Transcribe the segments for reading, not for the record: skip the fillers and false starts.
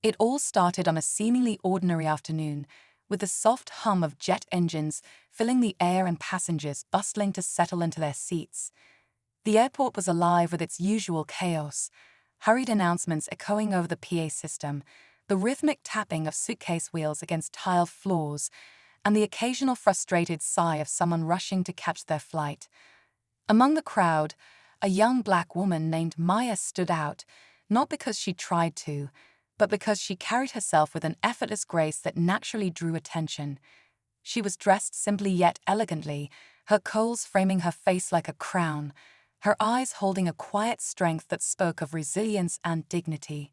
It all started on a seemingly ordinary afternoon, with the soft hum of jet engines filling the air and passengers bustling to settle into their seats. The airport was alive with its usual chaos, hurried announcements echoing over the PA system, the rhythmic tapping of suitcase wheels against tiled floors, and the occasional frustrated sigh of someone rushing to catch their flight. Among the crowd, a young black woman named Maya stood out, not because she tried to, but because she carried herself with an effortless grace that naturally drew attention. She was dressed simply yet elegantly, her curls framing her face like a crown, her eyes holding a quiet strength that spoke of resilience and dignity.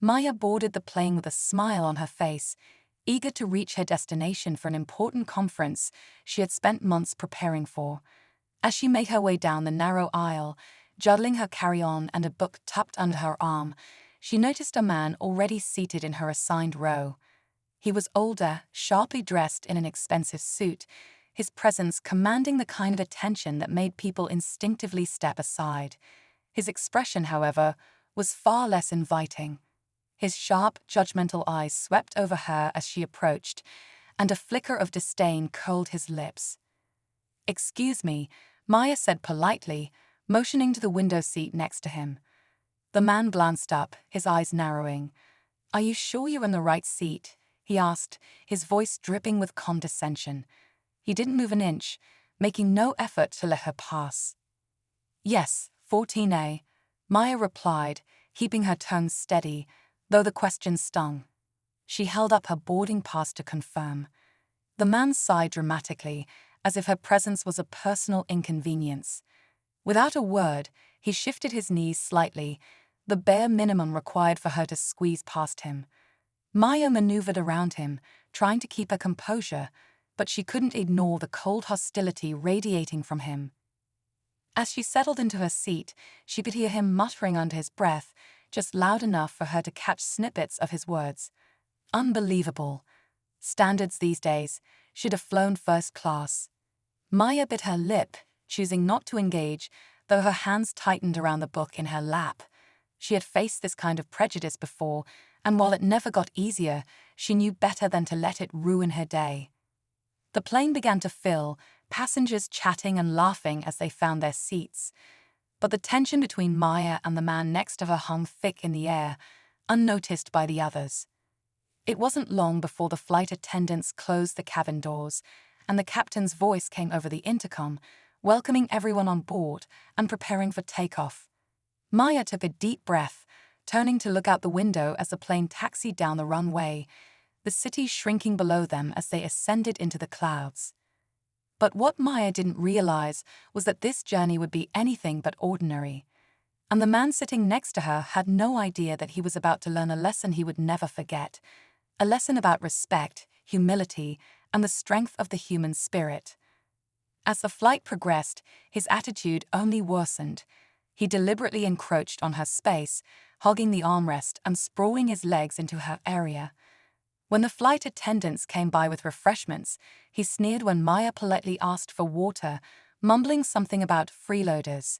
Maya boarded the plane with a smile on her face, eager to reach her destination for an important conference she had spent months preparing for. As she made her way down the narrow aisle, juggling her carry-on and a book tucked under her arm, she noticed a man already seated in her assigned row. He was older, sharply dressed in an expensive suit, his presence commanding the kind of attention that made people instinctively step aside. His expression, however, was far less inviting. His sharp, judgmental eyes swept over her as she approached, and a flicker of disdain curled his lips. "Excuse me," Maya said politely, motioning to the window seat next to him. The man glanced up, his eyes narrowing. "Are you sure you're in the right seat?" he asked, his voice dripping with condescension. He didn't move an inch, making no effort to let her pass. "Yes, 14A," Maya replied, keeping her tone steady, though the question stung. She held up her boarding pass to confirm. The man sighed dramatically, as if her presence was a personal inconvenience. Without a word, he shifted his knees slightly, the bare minimum required for her to squeeze past him. Maya maneuvered around him, trying to keep her composure, but she couldn't ignore the cold hostility radiating from him. As she settled into her seat, she could hear him muttering under his breath, just loud enough for her to catch snippets of his words. Unbelievable. Standards these days. Should have flown first class. Maya bit her lip, choosing not to engage, though her hands tightened around the book in her lap. She had faced this kind of prejudice before, and while it never got easier, she knew better than to let it ruin her day. The plane began to fill, passengers chatting and laughing as they found their seats. But the tension between Maya and the man next to her hung thick in the air, unnoticed by the others. It wasn't long before the flight attendants closed the cabin doors, and the captain's voice came over the intercom, welcoming everyone on board and preparing for takeoff. Maya took a deep breath, turning to look out the window as the plane taxied down the runway, the city shrinking below them as they ascended into the clouds. But what Maya didn't realize was that this journey would be anything but ordinary. And the man sitting next to her had no idea that he was about to learn a lesson he would never forget. A lesson about respect, humility, and the strength of the human spirit. As the flight progressed, his attitude only worsened. He deliberately encroached on her space, hogging the armrest and sprawling his legs into her area. When the flight attendants came by with refreshments, he sneered when Maya politely asked for water, mumbling something about freeloaders.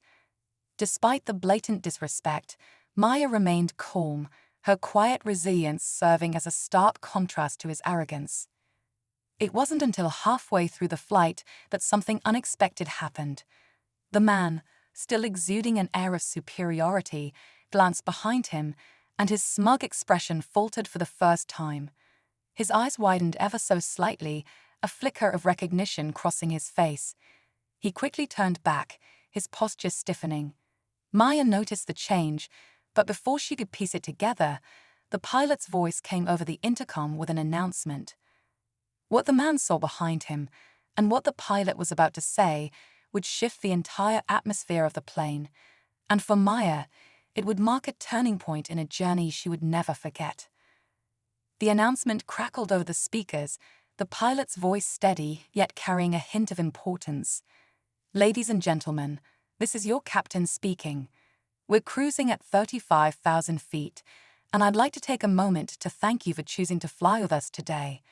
Despite the blatant disrespect, Maya remained calm, her quiet resilience serving as a stark contrast to his arrogance. It wasn't until halfway through the flight that something unexpected happened. The man, still exuding an air of superiority, glanced behind him, and his smug expression faltered for the first time. His eyes widened ever so slightly, a flicker of recognition crossing his face. He quickly turned back, his posture stiffening. Maya noticed the change, but before she could piece it together, the pilot's voice came over the intercom with an announcement. What the man saw behind him, and what the pilot was about to say, would shift the entire atmosphere of the plane, and for Maya, it would mark a turning point in a journey she would never forget. The announcement crackled over the speakers, the pilot's voice steady, yet carrying a hint of importance. "Ladies and gentlemen, this is your captain speaking. We're cruising at 35,000 feet, and I'd like to take a moment to thank you for choosing to fly with us today.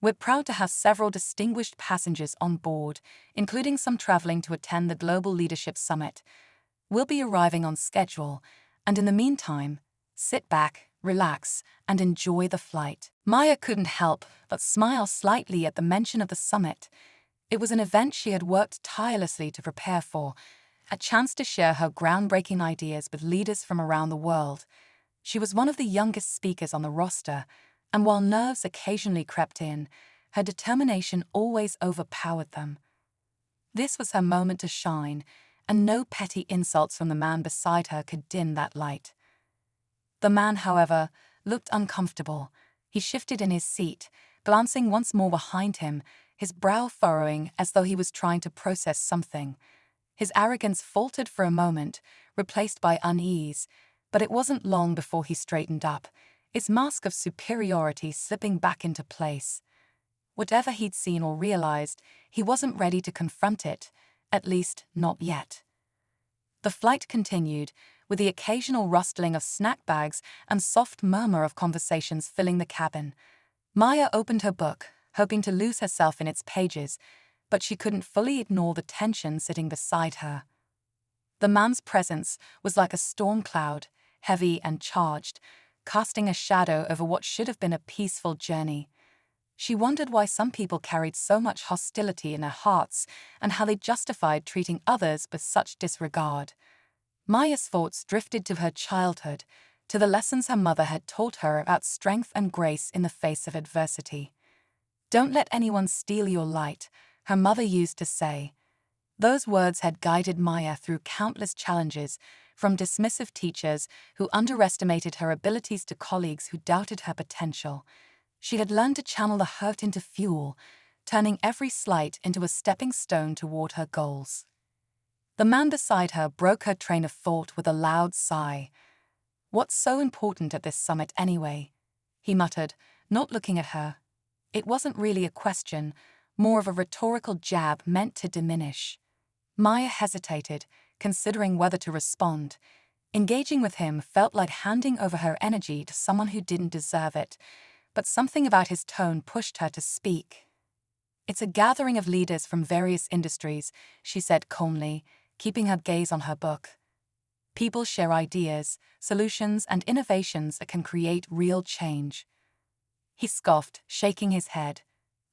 We're proud to have several distinguished passengers on board, including some traveling to attend the Global Leadership Summit. We'll be arriving on schedule, and in the meantime, sit back, relax, and enjoy the flight. Maya couldn't help but smile slightly at the mention of the summit. It was an event she had worked tirelessly to prepare for, a chance to share her groundbreaking ideas with leaders from around the world. She was one of the youngest speakers on the roster, and while nerves occasionally crept in, her determination always overpowered them. This was her moment to shine, and no petty insults from the man beside her could dim that light. The man, however, looked uncomfortable. He shifted in his seat, glancing once more behind him, his brow furrowing as though he was trying to process something. His arrogance faltered for a moment, replaced by unease, but it wasn't long before he straightened up, his mask of superiority slipping back into place. Whatever he'd seen or realized, he wasn't ready to confront it, at least not yet. The flight continued, with the occasional rustling of snack bags and soft murmur of conversations filling the cabin. Maya opened her book, hoping to lose herself in its pages, but she couldn't fully ignore the tension sitting beside her. The man's presence was like a storm cloud, heavy and charged, casting a shadow over what should have been a peaceful journey. She wondered why some people carried so much hostility in their hearts and how they justified treating others with such disregard. Maya's thoughts drifted to her childhood, to the lessons her mother had taught her about strength and grace in the face of adversity. "Don't let anyone steal your light," her mother used to say. Those words had guided Maya through countless challenges, from dismissive teachers who underestimated her abilities to colleagues who doubted her potential. She had learned to channel the hurt into fuel, turning every slight into a stepping stone toward her goals. The man beside her broke her train of thought with a loud sigh. "What's so important at this summit anyway?" he muttered, not looking at her. It wasn't really a question, more of a rhetorical jab meant to diminish. Maya hesitated, considering whether to respond. Engaging with him felt like handing over her energy to someone who didn't deserve it, but something about his tone pushed her to speak. "It's a gathering of leaders from various industries," she said calmly, keeping her gaze on her book. "People share ideas, solutions, and innovations that can create real change." He scoffed, shaking his head.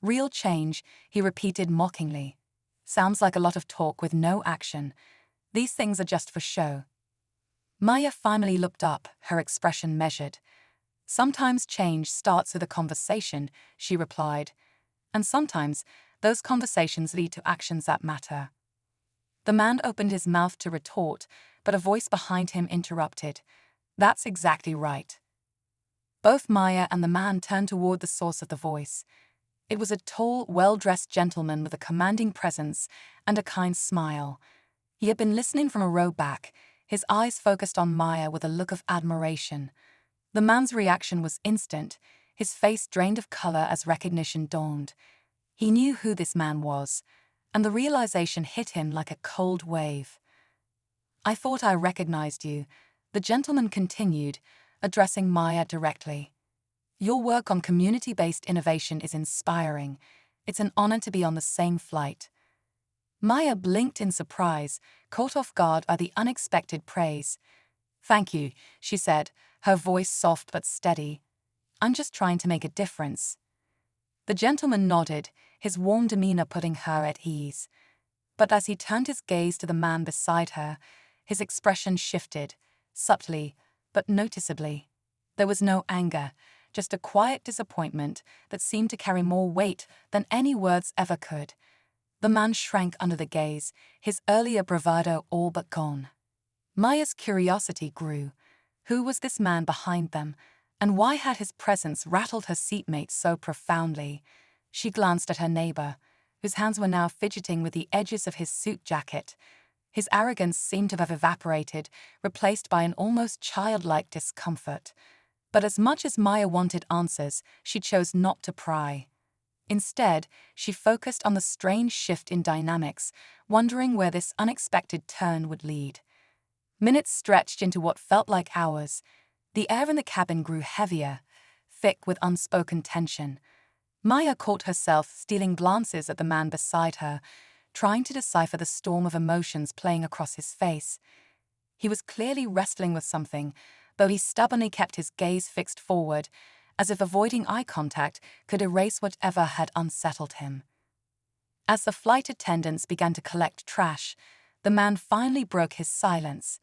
"Real change," he repeated mockingly. "Sounds like a lot of talk with no action. These things are just for show." Maya finally looked up, her expression measured. "Sometimes change starts with a conversation," she replied, "and sometimes those conversations lead to actions that matter." The man opened his mouth to retort, but a voice behind him interrupted. "That's exactly right." Both Maya and the man turned toward the source of the voice. It was a tall, well-dressed gentleman with a commanding presence and a kind smile. He had been listening from a row back, his eyes focused on Maya with a look of admiration. The man's reaction was instant, his face drained of color as recognition dawned. He knew who this man was, and the realization hit him like a cold wave. "I thought I recognized you," the gentleman continued, addressing Maya directly. "Your work on community-based innovation is inspiring. It's an honor to be on the same flight." Maya blinked in surprise, caught off guard by the unexpected praise. "Thank you," she said, her voice soft but steady. "I'm just trying to make a difference." The gentleman nodded, his warm demeanor putting her at ease. But as he turned his gaze to the man beside her, his expression shifted, subtly, but noticeably. There was no anger, just a quiet disappointment that seemed to carry more weight than any words ever could. The man shrank under the gaze, his earlier bravado all but gone. Maya's curiosity grew. Who was this man behind them, and why had his presence rattled her seatmate so profoundly? She glanced at her neighbor, whose hands were now fidgeting with the edges of his suit jacket. His arrogance seemed to have evaporated, replaced by an almost childlike discomfort. But as much as Maya wanted answers, she chose not to pry. Instead, she focused on the strange shift in dynamics, wondering where this unexpected turn would lead. Minutes stretched into what felt like hours. The air in the cabin grew heavier, thick with unspoken tension. Maya caught herself stealing glances at the man beside her, trying to decipher the storm of emotions playing across his face. He was clearly wrestling with something, though he stubbornly kept his gaze fixed forward, as if avoiding eye contact could erase whatever had unsettled him. As the flight attendants began to collect trash, the man finally broke his silence.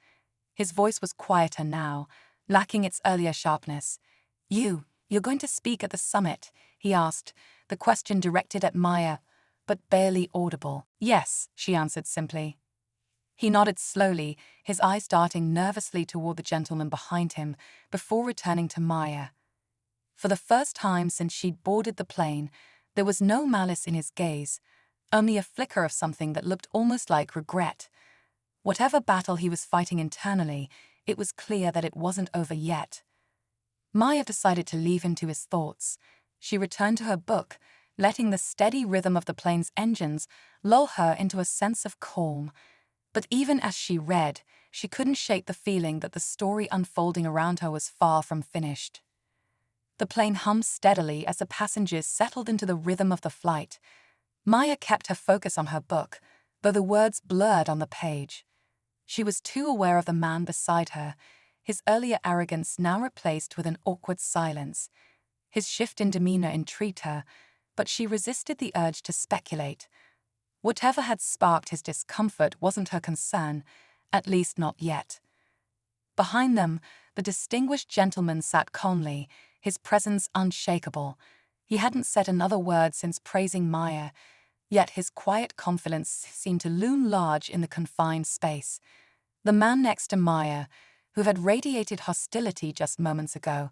His voice was quieter now, lacking its earlier sharpness. You're going to speak at the summit?" he asked, the question directed at Maya, but barely audible. "Yes," she answered simply. He nodded slowly, his eyes darting nervously toward the gentleman behind him, before returning to Maya. For the first time since she'd boarded the plane, there was no malice in his gaze, only a flicker of something that looked almost like regret. Whatever battle he was fighting internally, it was clear that it wasn't over yet. Maya decided to leave him to his thoughts. She returned to her book, letting the steady rhythm of the plane's engines lull her into a sense of calm. But even as she read, she couldn't shake the feeling that the story unfolding around her was far from finished. The plane hummed steadily as the passengers settled into the rhythm of the flight. Maya kept her focus on her book, though the words blurred on the page. She was too aware of the man beside her, his earlier arrogance now replaced with an awkward silence. His shift in demeanor intrigued her, but she resisted the urge to speculate. Whatever had sparked his discomfort wasn't her concern, at least not yet. Behind them, the distinguished gentleman sat calmly, his presence unshakable. He hadn't said another word since praising Maya, yet his quiet confidence seemed to loom large in the confined space. The man next to Maya, who had radiated hostility just moments ago,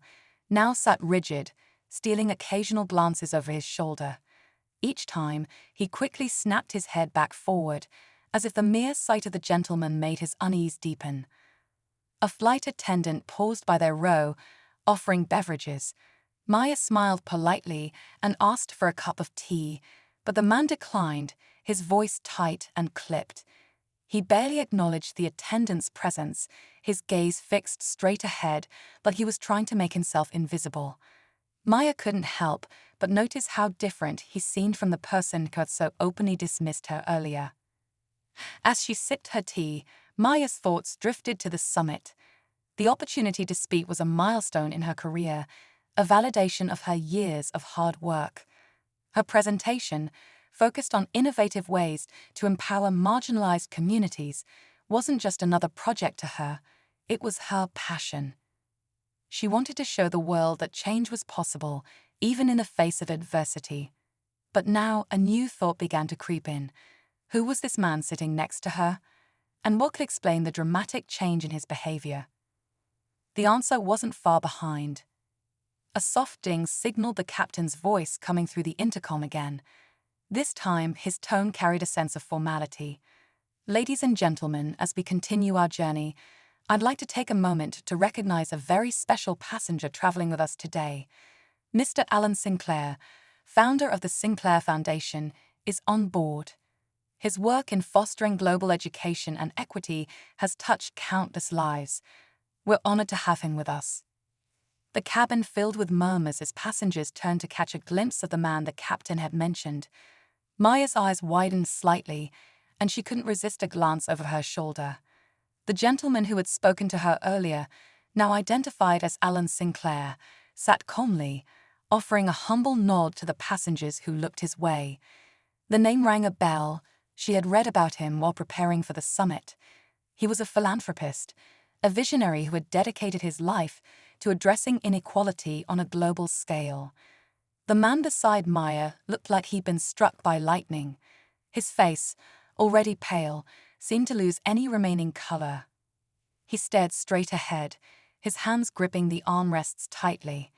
now sat rigid, stealing occasional glances over his shoulder. Each time, he quickly snapped his head back forward, as if the mere sight of the gentleman made his unease deepen. A flight attendant paused by their row, offering beverages. Maya smiled politely and asked for a cup of tea, but the man declined, his voice tight and clipped. He barely acknowledged the attendant's presence, his gaze fixed straight ahead, like he was trying to make himself invisible. Maya couldn't help but notice how different he seemed from the person who had so openly dismissed her earlier. As she sipped her tea, Maya's thoughts drifted to the summit. The opportunity to speak was a milestone in her career, a validation of her years of hard work. Her presentation, focused on innovative ways to empower marginalized communities, wasn't just another project to her, it was her passion. She wanted to show the world that change was possible, even in the face of adversity. But now a new thought began to creep in. Who was this man sitting next to her? And what could explain the dramatic change in his behavior? The answer wasn't far behind. A soft ding signaled the captain's voice coming through the intercom again. This time, his tone carried a sense of formality. "Ladies and gentlemen, as we continue our journey, I'd like to take a moment to recognize a very special passenger traveling with us today. Mr. Alan Sinclair, founder of the Sinclair Foundation, is on board. His work in fostering global education and equity has touched countless lives. We're honored to have him with us." The cabin filled with murmurs as passengers turned to catch a glimpse of the man the captain had mentioned. Maya's eyes widened slightly, and she couldn't resist a glance over her shoulder. The gentleman who had spoken to her earlier, now identified as Alan Sinclair, sat calmly, offering a humble nod to the passengers who looked his way. The name rang a bell. She had read about him while preparing for the summit. He was a philanthropist, a visionary who had dedicated his life to addressing inequality on a global scale. The man beside Maya looked like he'd been struck by lightning. His face, already pale, seemed to lose any remaining color. He stared straight ahead, his hands gripping the armrests tightly.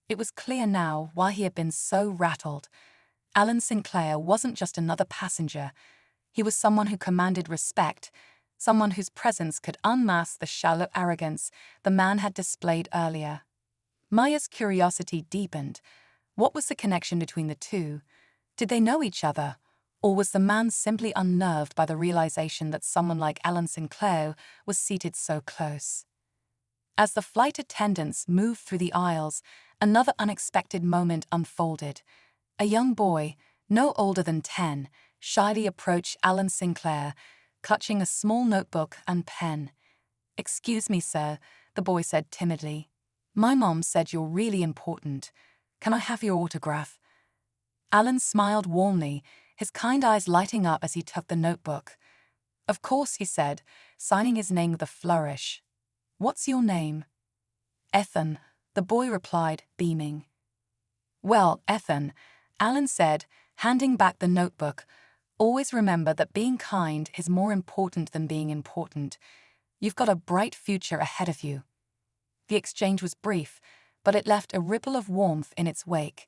It was clear now why he had been so rattled. Alan Sinclair wasn't just another passenger. He was someone who commanded respect, someone whose presence could unmask the shallow arrogance the man had displayed earlier. Maya's curiosity deepened. What was the connection between the two? Did they know each other? Or was the man simply unnerved by the realization that someone like Alan Sinclair was seated so close? As the flight attendants moved through the aisles, another unexpected moment unfolded. A young boy, no older than 10, shyly approached Alan Sinclair, clutching a small notebook and pen. "Excuse me, sir," the boy said timidly. My mom said you're really important. Can I have your autograph? Alan smiled warmly, his kind eyes lighting up as he took the notebook. Of course, he said, signing his name with a flourish. What's your name? Ethan, the boy replied, beaming. Well, Ethan, Alan said, handing back the notebook, always remember that being kind is more important than being important. You've got a bright future ahead of you. The exchange was brief, but it left a ripple of warmth in its wake.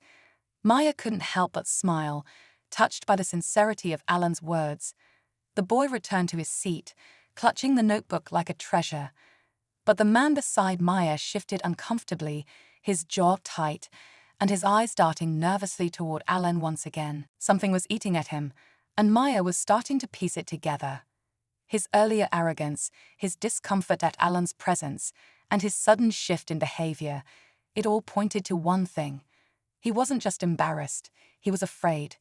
Maya couldn't help but smile, touched by the sincerity of Alan's words. The boy returned to his seat, clutching the notebook like a treasure. But the man beside Maya shifted uncomfortably, his jaw tight, and his eyes darting nervously toward Alan once again. Something was eating at him, and Maya was starting to piece it together. His earlier arrogance, his discomfort at Alan's presence, and his sudden shift in behavior, it all pointed to one thing. He wasn't just embarrassed, he was afraid.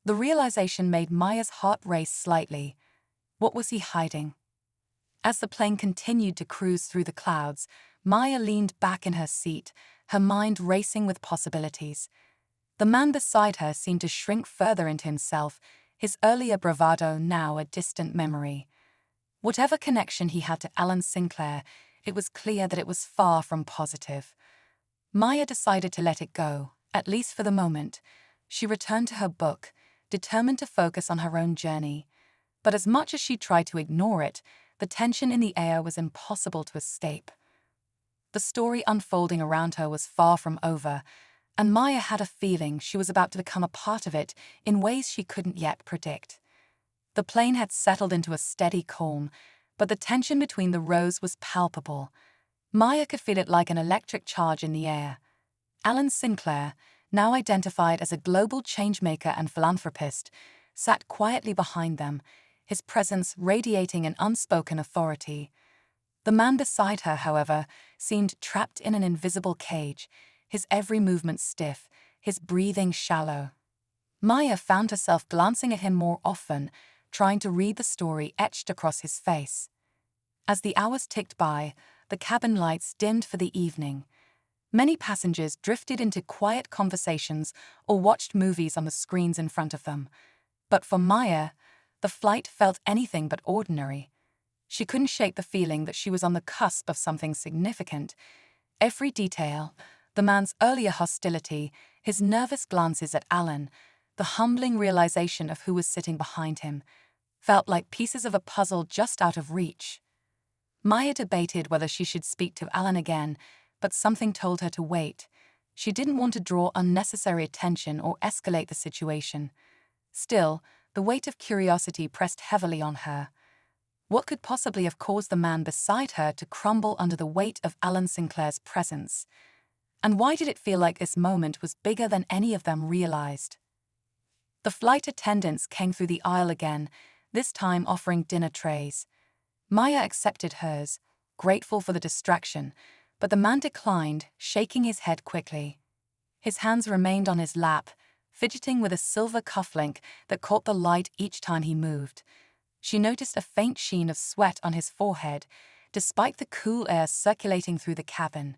The realization made Maya's heart race slightly. What was he hiding? As the plane continued to cruise through the clouds, Maya leaned back in her seat, her mind racing with possibilities. The man beside her seemed to shrink further into himself, his earlier bravado now a distant memory. Whatever connection he had to Alan Sinclair, it was clear that it was far from positive. Maya decided to let it go, at least for the moment. She returned to her book, determined to focus on her own journey. But as much as she tried to ignore it, the tension in the air was impossible to escape. The story unfolding around her was far from over, and Maya had a feeling she was about to become a part of it in ways she couldn't yet predict. The plane had settled into a steady calm, but the tension between the rows was palpable. Maya could feel it like an electric charge in the air. Alan Sinclair, now identified as a global changemaker and philanthropist, sat quietly behind them, his presence radiating an unspoken authority. The man beside her, however, seemed trapped in an invisible cage, his every movement stiff, his breathing shallow. Maya found herself glancing at him more often, trying to read the story etched across his face. As the hours ticked by, the cabin lights dimmed for the evening. Many passengers drifted into quiet conversations or watched movies on the screens in front of them. But for Maya, the flight felt anything but ordinary. She couldn't shake the feeling that she was on the cusp of something significant. Every detail, the man's earlier hostility, his nervous glances at Alan, the humbling realization of who was sitting behind him, felt like pieces of a puzzle just out of reach. Maya debated whether she should speak to Alan again, but something told her to wait. She didn't want to draw unnecessary attention or escalate the situation. Still, the weight of curiosity pressed heavily on her. What could possibly have caused the man beside her to crumble under the weight of Alan Sinclair's presence? And why did it feel like this moment was bigger than any of them realized? The flight attendants came through the aisle again, this time offering dinner trays. Maya accepted hers, grateful for the distraction, but the man declined, shaking his head quickly. His hands remained on his lap, fidgeting with a silver cufflink that caught the light each time he moved. She noticed a faint sheen of sweat on his forehead, despite the cool air circulating through the cabin.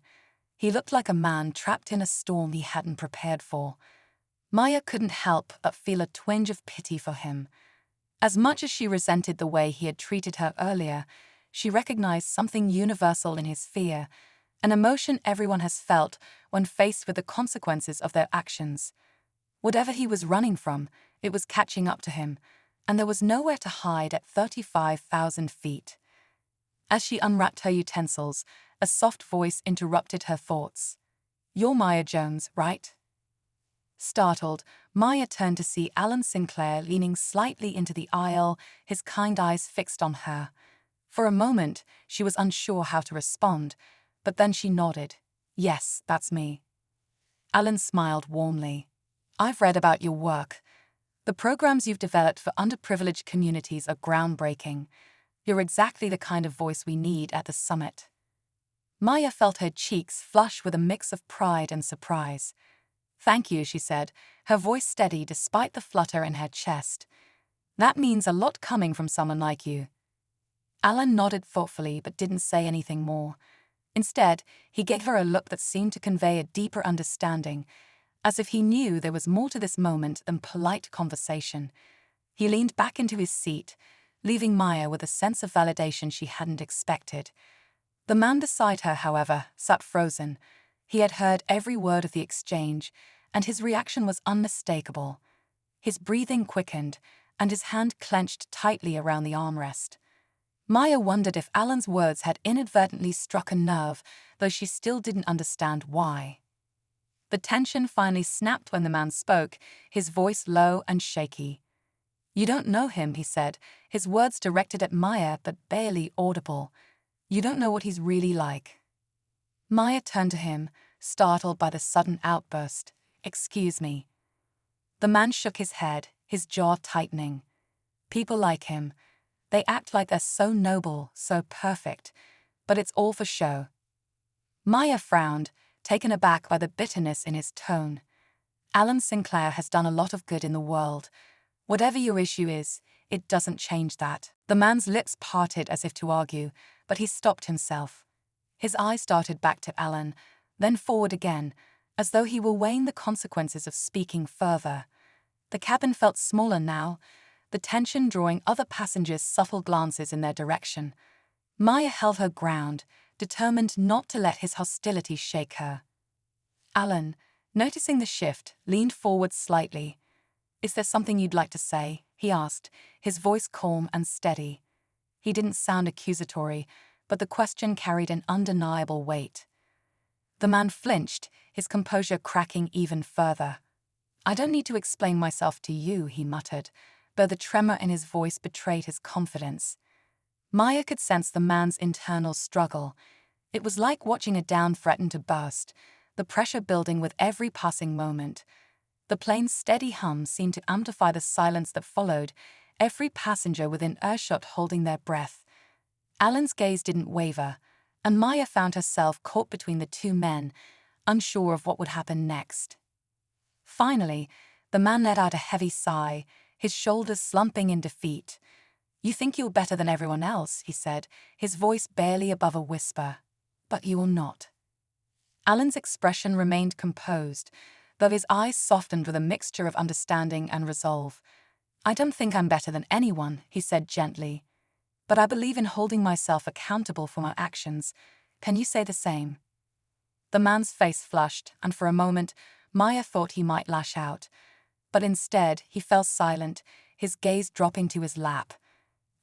He looked like a man trapped in a storm he hadn't prepared for. Maya couldn't help but feel a twinge of pity for him. As much as she resented the way he had treated her earlier, she recognized something universal in his fear, an emotion everyone has felt when faced with the consequences of their actions. Whatever he was running from, it was catching up to him, and there was nowhere to hide at 35,000 feet. As she unwrapped her utensils, a soft voice interrupted her thoughts. "You're Maya Jones, right?" Startled, Maya turned to see Alan Sinclair leaning slightly into the aisle, his kind eyes fixed on her. For a moment, she was unsure how to respond, but then she nodded. "Yes, that's me." Alan smiled warmly. "I've read about your work. The programs you've developed for underprivileged communities are groundbreaking. You're exactly the kind of voice we need at the summit." Maya felt her cheeks flush with a mix of pride and surprise. "Thank you," she said, her voice steady despite the flutter in her chest. "That means a lot coming from someone like you." Alan nodded thoughtfully but didn't say anything more. Instead, he gave her a look that seemed to convey a deeper understanding, as if he knew there was more to this moment than polite conversation. He leaned back into his seat, leaving Maya with a sense of validation she hadn't expected. The man beside her, however, sat frozen. He had heard every word of the exchange, and his reaction was unmistakable. His breathing quickened, and his hand clenched tightly around the armrest. Maya wondered if Alan's words had inadvertently struck a nerve, though she still didn't understand why. The tension finally snapped when the man spoke, his voice low and shaky. "You don't know him," he said, his words directed at Maya but barely audible. "You don't know what he's really like." Maya turned to him, startled by the sudden outburst. "Excuse me." The man shook his head, his jaw tightening. "People like him. They act like they're so noble, so perfect, but it's all for show." Maya frowned, taken aback by the bitterness in his tone. "Alan Sinclair has done a lot of good in the world. Whatever your issue is, it doesn't change that." The man's lips parted as if to argue, but he stopped himself. His eyes darted back to Alan, then forward again, as though he were weighing the consequences of speaking further. The cabin felt smaller now, the tension drawing other passengers' subtle glances in their direction. Maya held her ground, determined not to let his hostility shake her. Alan, noticing the shift, leaned forward slightly. "Is there something you'd like to say?" he asked, his voice calm and steady. He didn't sound accusatory, but the question carried an undeniable weight. The man flinched, his composure cracking even further. "I don't need to explain myself to you," he muttered, though the tremor in his voice betrayed his confidence. Maya could sense the man's internal struggle. It was like watching a dam threaten to burst, the pressure building with every passing moment. The plane's steady hum seemed to amplify the silence that followed, every passenger within earshot holding their breath. Alan's gaze didn't waver, and Maya found herself caught between the two men, unsure of what would happen next. Finally, the man let out a heavy sigh, his shoulders slumping in defeat. "You think you're better than everyone else," he said, his voice barely above a whisper. "But you are not." Alan's expression remained composed, though his eyes softened with a mixture of understanding and resolve. "I don't think I'm better than anyone," he said gently. "But I believe in holding myself accountable for my actions. Can you say the same?" The man's face flushed, and for a moment, Maya thought he might lash out. But instead, he fell silent, his gaze dropping to his lap.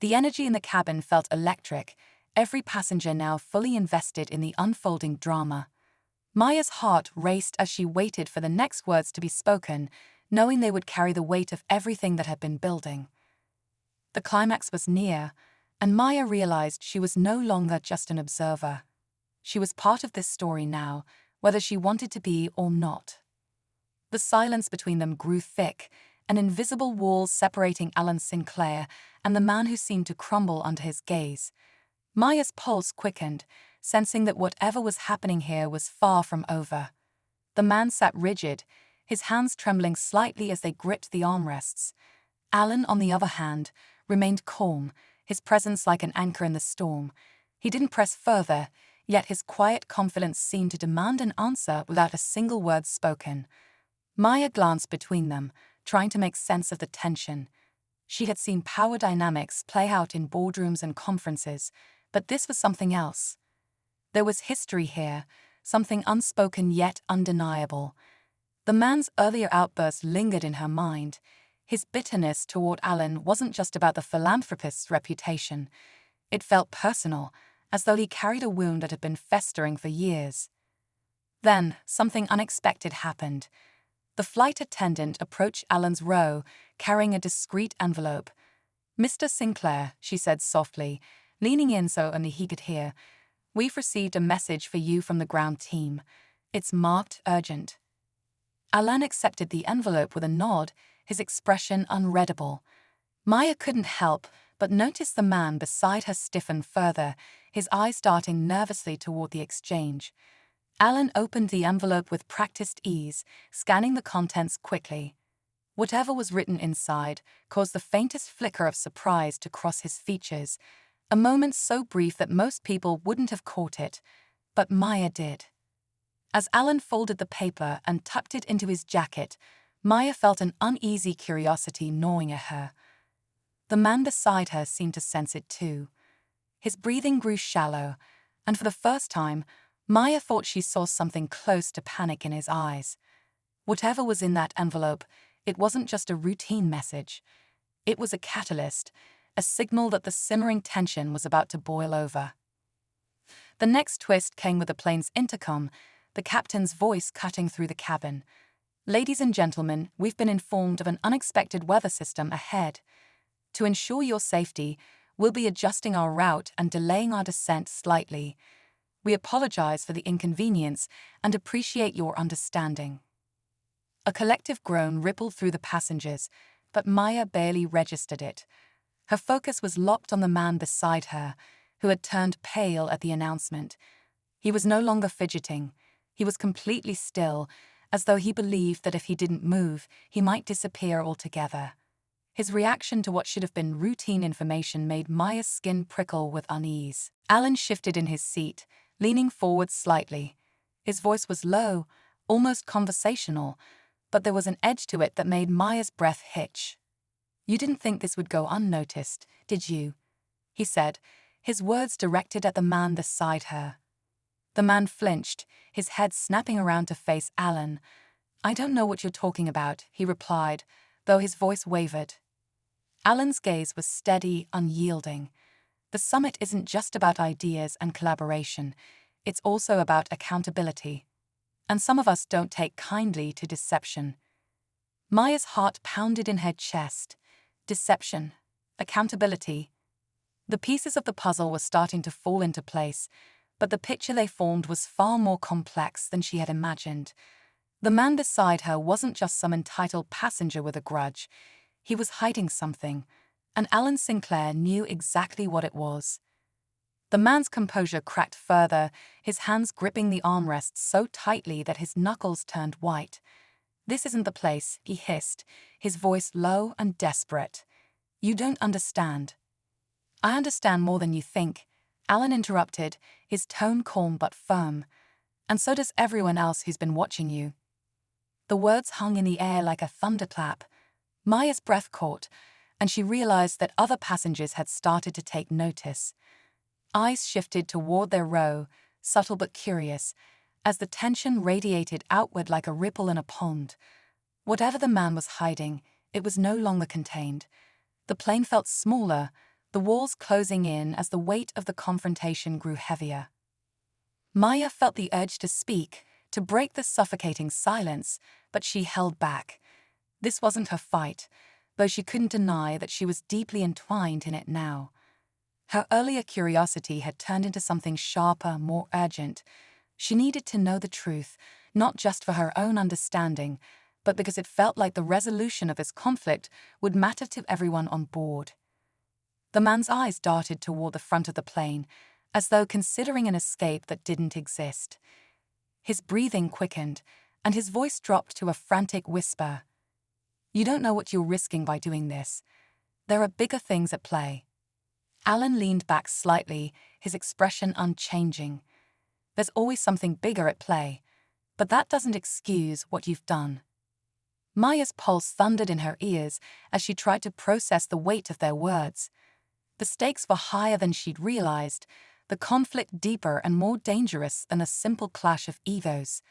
The energy in the cabin felt electric, every passenger now fully invested in the unfolding drama. Maya's heart raced as she waited for the next words to be spoken, knowing they would carry the weight of everything that had been building. The climax was near, and Maya realized she was no longer just an observer. She was part of this story now, whether she wanted to be or not. The silence between them grew thick, an invisible wall separating Alan Sinclair and the man who seemed to crumble under his gaze. Maya's pulse quickened, sensing that whatever was happening here was far from over. The man sat rigid, his hands trembling slightly as they gripped the armrests. Alan, on the other hand, remained calm, his presence like an anchor in the storm. He didn't press further, yet his quiet confidence seemed to demand an answer without a single word spoken. Maya glanced between them, trying to make sense of the tension. She had seen power dynamics play out in boardrooms and conferences, but this was something else. There was history here, something unspoken yet undeniable. The man's earlier outburst lingered in her mind. His bitterness toward Alan wasn't just about the philanthropist's reputation. It felt personal, as though he carried a wound that had been festering for years. Then, something unexpected happened. The flight attendant approached Alan's row, carrying a discreet envelope. "Mr. Sinclair," she said softly, leaning in so only he could hear, "we've received a message for you from the ground team. It's marked urgent." Alan accepted the envelope with a nod, his expression unreadable. Maya couldn't help but notice the man beside her stiffen further, his eyes darting nervously toward the exchange. Alan opened the envelope with practiced ease, scanning the contents quickly. Whatever was written inside caused the faintest flicker of surprise to cross his features, a moment so brief that most people wouldn't have caught it. but Maya did. As Alan folded the paper and tucked it into his jacket, Maya felt an uneasy curiosity gnawing at her. The man beside her seemed to sense it too. His breathing grew shallow, and for the first time, Maya thought she saw something close to panic in his eyes. Whatever was in that envelope, it wasn't just a routine message. It was a catalyst, a signal that the simmering tension was about to boil over. The next twist came with the plane's intercom, the captain's voice cutting through the cabin. "Ladies and gentlemen, we've been informed of an unexpected weather system ahead. To ensure your safety, we'll be adjusting our route and delaying our descent slightly. We apologize for the inconvenience and appreciate your understanding." A collective groan rippled through the passengers, but Maya barely registered it. Her focus was locked on the man beside her, who had turned pale at the announcement. He was no longer fidgeting. He was completely still, as though he believed that if he didn't move, he might disappear altogether. His reaction to what should have been routine information made Maya's skin prickle with unease. Alan shifted in his seat, leaning forward slightly. His voice was low, almost conversational, but there was an edge to it that made Maya's breath hitch. "You didn't think this would go unnoticed, did you?" he said, his words directed at the man beside her. The man flinched, his head snapping around to face Alan. "I don't know what you're talking about," he replied, though his voice wavered. Alan's gaze was steady, unyielding. The summit isn't just about ideas and collaboration, it's also about accountability. And some of us don't take kindly to deception. Maya's heart pounded in her chest. Deception. Accountability. The pieces of the puzzle were starting to fall into place, but the picture they formed was far more complex than she had imagined. The man beside her wasn't just some entitled passenger with a grudge. He was hiding something, and Alan Sinclair knew exactly what it was. The man's composure cracked further, his hands gripping the armrests so tightly that his knuckles turned white. "This isn't the place," he hissed, his voice low and desperate. "You don't understand." "I understand more than you think," Alan interrupted, his tone calm but firm. "And so does everyone else who's been watching you." The words hung in the air like a thunderclap. Maya's breath caught, and she realized that other passengers had started to take notice. Eyes shifted toward their row, subtle but curious, as the tension radiated outward like a ripple in a pond. Whatever the man was hiding, it was no longer contained. The plane felt smaller, the walls closing in as the weight of the confrontation grew heavier. Maya felt the urge to speak, to break the suffocating silence, but she held back. This wasn't her fight, though she couldn't deny that she was deeply entwined in it now. Her earlier curiosity had turned into something sharper, more urgent. She needed to know the truth, not just for her own understanding, but because it felt like the resolution of this conflict would matter to everyone on board. The man's eyes darted toward the front of the plane, as though considering an escape that didn't exist. His breathing quickened, and his voice dropped to a frantic whisper. "You don't know what you're risking by doing this. There are bigger things at play." Alan leaned back slightly, his expression unchanging. "There's always something bigger at play, but that doesn't excuse what you've done." Maya's pulse thundered in her ears as she tried to process the weight of their words. The stakes were higher than she'd realized, the conflict deeper and more dangerous than a simple clash of egos.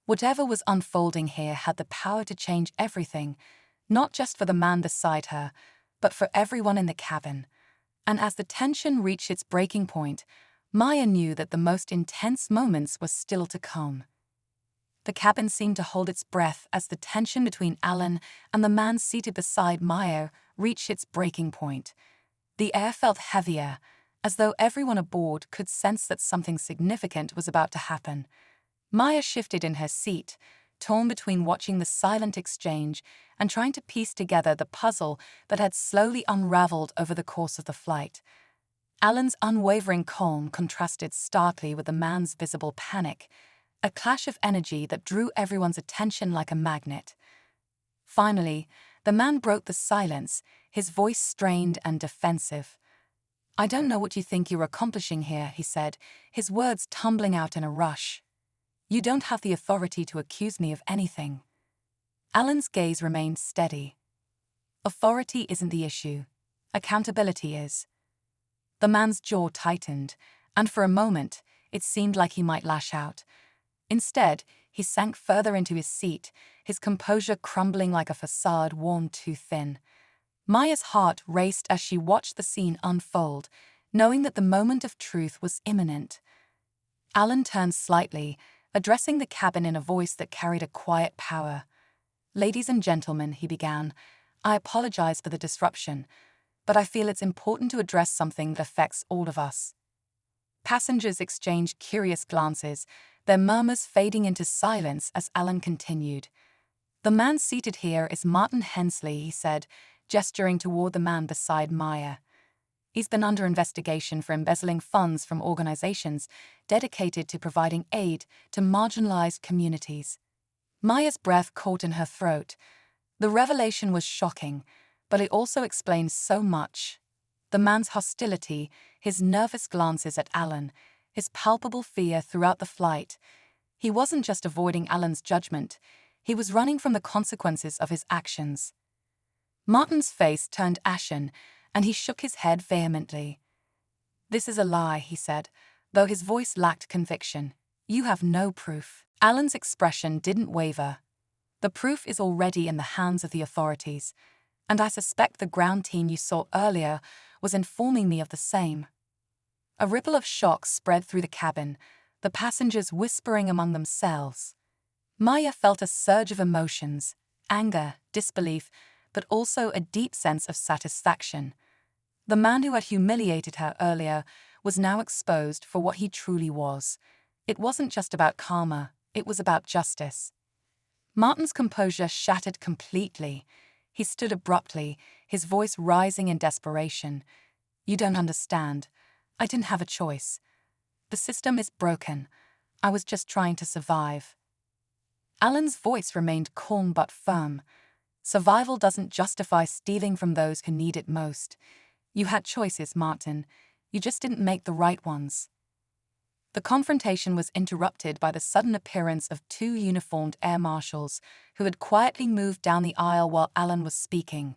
Whatever was unfolding here had the power to change everything, not just for the man beside her, but for everyone in the cabin. And as the tension reached its breaking point, Maya knew that the most intense moments were still to come. The cabin seemed to hold its breath as the tension between Alan and the man seated beside Maya reached its breaking point. The air felt heavier, as though everyone aboard could sense that something significant was about to happen. Maya shifted in her seat, torn between watching the silent exchange and trying to piece together the puzzle that had slowly unraveled over the course of the flight. Alan's unwavering calm contrasted starkly with the man's visible panic, a clash of energy that drew everyone's attention like a magnet. Finally, the man broke the silence, his voice strained and defensive. "I don't know what you think you're accomplishing here," he said, his words tumbling out in a rush. "You don't have the authority to accuse me of anything." Alan's gaze remained steady. "Authority isn't the issue. Accountability is." The man's jaw tightened, and for a moment, it seemed like he might lash out. Instead, he sank further into his seat, his composure crumbling like a facade worn too thin. Maya's heart raced as she watched the scene unfold, knowing that the moment of truth was imminent. Alan turned slightly, addressing the cabin in a voice that carried a quiet power. "Ladies and gentlemen," he began, "I apologize for the disruption, but I feel it's important to address something that affects all of us." Passengers exchanged curious glances, their murmurs fading into silence as Alan continued. "The man seated here is Martin Hensley," he said, gesturing toward the man beside Maya. "He's been under investigation for embezzling funds from organizations dedicated to providing aid to marginalized communities." Maya's breath caught in her throat. The revelation was shocking, but it also explained so much. The man's hostility, his nervous glances at Alan, his palpable fear throughout the flight. He wasn't just avoiding Alan's judgment, he was running from the consequences of his actions. Martin's face turned ashen, and he shook his head vehemently. "This is a lie," he said, though his voice lacked conviction. "You have no proof." Alan's expression didn't waver. "The proof is already in the hands of the authorities, and I suspect the ground team you saw earlier was informing me of the same." A ripple of shock spread through the cabin, the passengers whispering among themselves. Maya felt a surge of emotions, anger, disbelief, but also a deep sense of satisfaction. The man who had humiliated her earlier was now exposed for what he truly was. It wasn't just about karma, it was about justice. Martin's composure shattered completely. He stood abruptly, his voice rising in desperation. "You don't understand. I didn't have a choice. The system is broken. I was just trying to survive." Alan's voice remained calm but firm. "Survival doesn't justify stealing from those who need it most. You had choices, Martin. You just didn't make the right ones." The confrontation was interrupted by the sudden appearance of two uniformed air marshals who had quietly moved down the aisle while Alan was speaking.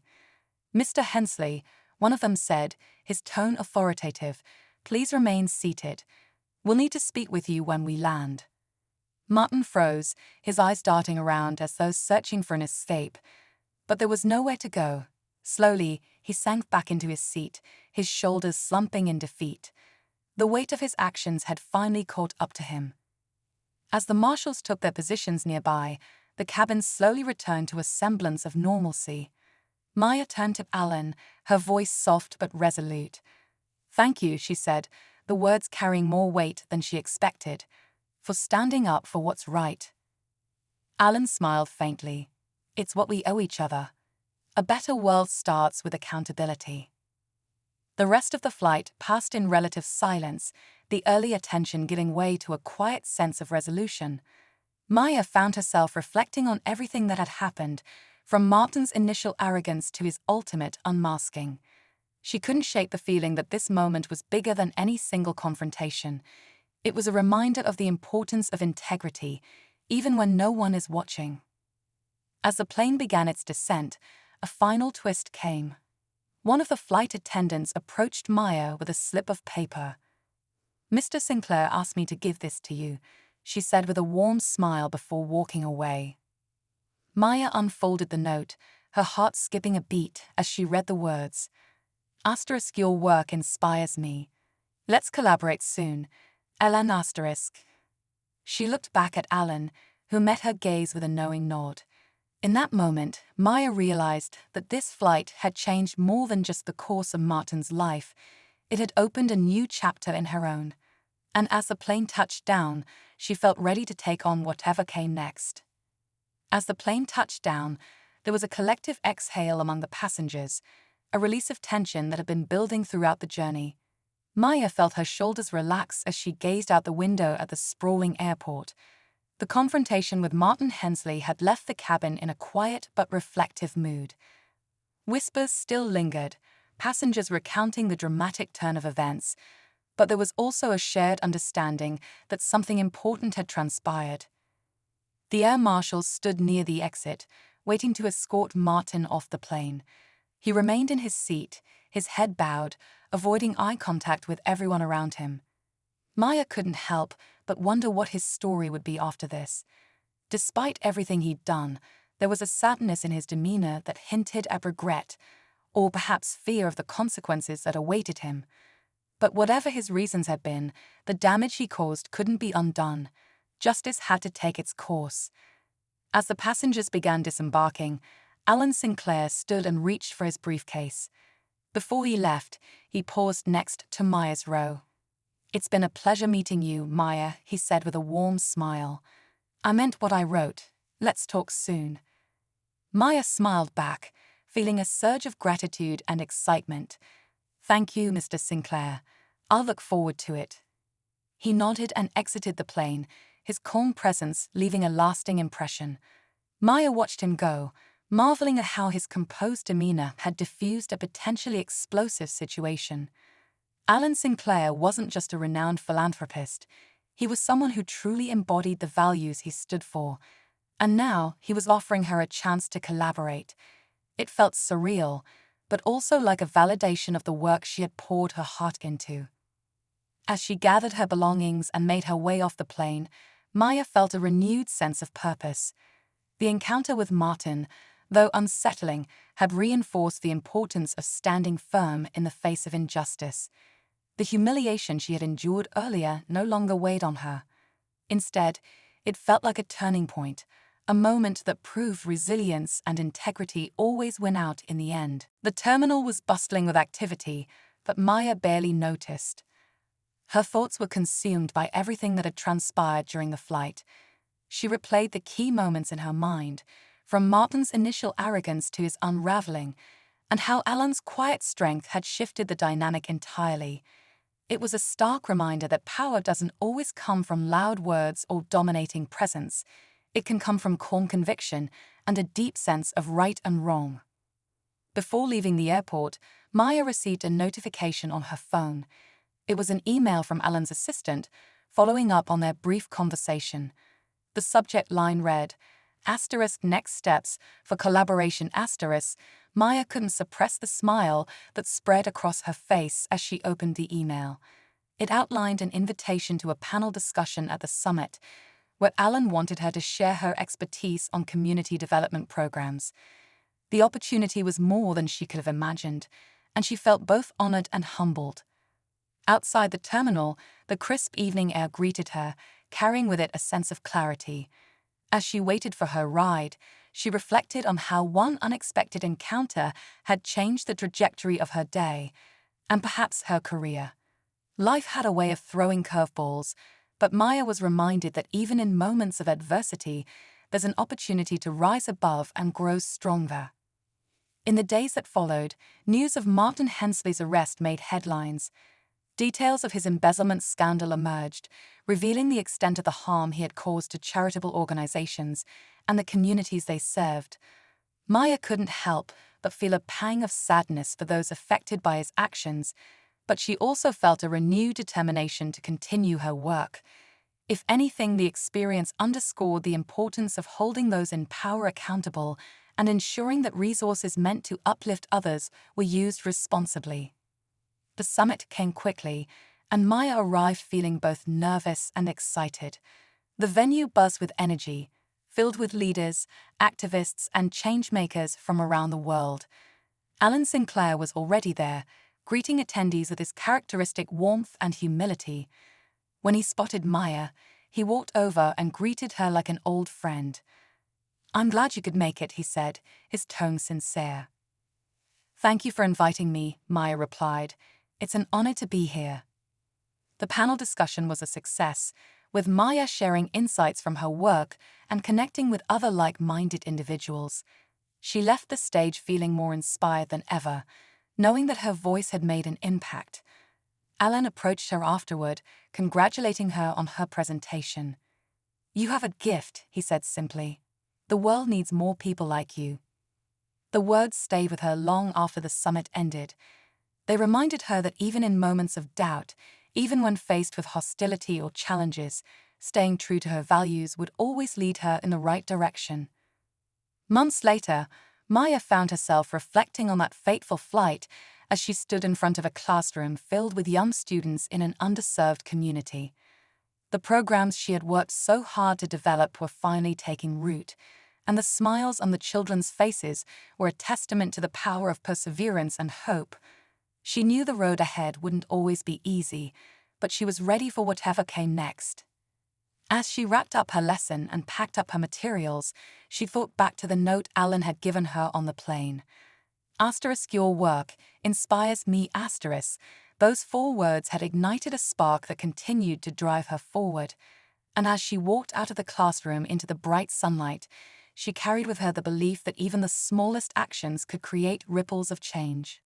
"Mr. Hensley," one of them said, his tone authoritative, "please remain seated. We'll need to speak with you when we land." Martin froze, his eyes darting around as though searching for an escape. But there was nowhere to go. Slowly, he sank back into his seat, his shoulders slumping in defeat. The weight of his actions had finally caught up to him. As the marshals took their positions nearby, the cabin slowly returned to a semblance of normalcy. Maya turned to Alan, her voice soft but resolute. "Thank you," she said, the words carrying more weight than she expected, "for standing up for what's right." Alan smiled faintly. "It's what we owe each other. A better world starts with accountability." The rest of the flight passed in relative silence, the early attention giving way to a quiet sense of resolution. Maya found herself reflecting on everything that had happened, from Martin's initial arrogance to his ultimate unmasking. She couldn't shake the feeling that this moment was bigger than any single confrontation. It was a reminder of the importance of integrity, even when no one is watching. As the plane began its descent, a final twist came. One of the flight attendants approached Maya with a slip of paper. "Mr. Sinclair asked me to give this to you," she said with a warm smile before walking away. Maya unfolded the note, her heart skipping a beat as she read the words. "Asterisk, your work inspires me. Let's collaborate soon. Alan asterisk." She looked back at Alan, who met her gaze with a knowing nod. In that moment, Maya realized that this flight had changed more than just the course of Martin's life. It had opened a new chapter in her own. And as the plane touched down, she felt ready to take on whatever came next. As the plane touched down, there was a collective exhale among the passengers, a release of tension that had been building throughout the journey. Maya felt her shoulders relax as she gazed out the window at the sprawling airport. The confrontation with Martin Hensley had left the cabin in a quiet but reflective mood. Whispers still lingered, passengers recounting the dramatic turn of events, but there was also a shared understanding that something important had transpired. The air marshal stood near the exit, waiting to escort Martin off the plane. He remained in his seat, his head bowed, avoiding eye contact with everyone around him. Maya couldn't help but wonder what his story would be after this. Despite everything he'd done, there was a sadness in his demeanor that hinted at regret, or perhaps fear of the consequences that awaited him. But whatever his reasons had been, the damage he caused couldn't be undone. Justice had to take its course. As the passengers began disembarking, Alan Sinclair stood and reached for his briefcase. Before he left, he paused next to Maya's row. "It's been a pleasure meeting you, Maya," he said with a warm smile. "I meant what I wrote. Let's talk soon." Maya smiled back, feeling a surge of gratitude and excitement. "Thank you, Mr. Sinclair. I'll look forward to it." He nodded and exited the plane, his calm presence leaving a lasting impression. Maya watched him go, marveling at how his composed demeanor had diffused a potentially explosive situation. Alan Sinclair wasn't just a renowned philanthropist. He was someone who truly embodied the values he stood for. And now he was offering her a chance to collaborate. It felt surreal, but also like a validation of the work she had poured her heart into. As she gathered her belongings and made her way off the plane, Maya felt a renewed sense of purpose. The encounter with Martin, though unsettling, had reinforced the importance of standing firm in the face of injustice. The humiliation she had endured earlier no longer weighed on her. Instead, it felt like a turning point, a moment that proved resilience and integrity always win out in the end. The terminal was bustling with activity, but Maya barely noticed. Her thoughts were consumed by everything that had transpired during the flight. She replayed the key moments in her mind, from Martin's initial arrogance to his unraveling, and how Alan's quiet strength had shifted the dynamic entirely. It was a stark reminder that power doesn't always come from loud words or dominating presence. It can come from calm conviction and a deep sense of right and wrong. Before leaving the airport, Maya received a notification on her phone. It was an email from Alan's assistant, following up on their brief conversation. The subject line read, "Next steps for collaboration." Maya couldn't suppress the smile that spread across her face as she opened the email. It outlined an invitation to a panel discussion at the summit, where Alan wanted her to share her expertise on community development programs. The opportunity was more than she could have imagined, and she felt both honored and humbled. Outside the terminal, the crisp evening air greeted her, carrying with it a sense of clarity. As she waited for her ride, she reflected on how one unexpected encounter had changed the trajectory of her day, and perhaps her career. Life had a way of throwing curveballs, but Maya was reminded that even in moments of adversity, there's an opportunity to rise above and grow stronger. In the days that followed, news of Martin Hensley's arrest made headlines. Details of his embezzlement scandal emerged, revealing the extent of the harm he had caused to charitable organizations and the communities they served. Maya couldn't help but feel a pang of sadness for those affected by his actions, but she also felt a renewed determination to continue her work. If anything, the experience underscored the importance of holding those in power accountable and ensuring that resources meant to uplift others were used responsibly. The summit came quickly, and Maya arrived feeling both nervous and excited. The venue buzzed with energy, filled with leaders, activists, and changemakers from around the world. Alan Sinclair was already there, greeting attendees with his characteristic warmth and humility. When he spotted Maya, he walked over and greeted her like an old friend. "I'm glad you could make it," he said, his tone sincere. "Thank you for inviting me," Maya replied. "It's an honor to be here." The panel discussion was a success, with Maya sharing insights from her work and connecting with other like-minded individuals. She left the stage feeling more inspired than ever, knowing that her voice had made an impact. Alan approached her afterward, congratulating her on her presentation. "You have a gift," he said simply. "The world needs more people like you." The words stayed with her long after the summit ended. They reminded her that even in moments of doubt, even when faced with hostility or challenges, staying true to her values would always lead her in the right direction. Months later, Maya found herself reflecting on that fateful flight as she stood in front of a classroom filled with young students in an underserved community. The programs she had worked so hard to develop were finally taking root, and the smiles on the children's faces were a testament to the power of perseverance and hope. She knew the road ahead wouldn't always be easy, but she was ready for whatever came next. As she wrapped up her lesson and packed up her materials, she thought back to the note Alan had given her on the plane. Your work inspires me. Those 4 words had ignited a spark that continued to drive her forward. And as she walked out of the classroom into the bright sunlight, she carried with her the belief that even the smallest actions could create ripples of change.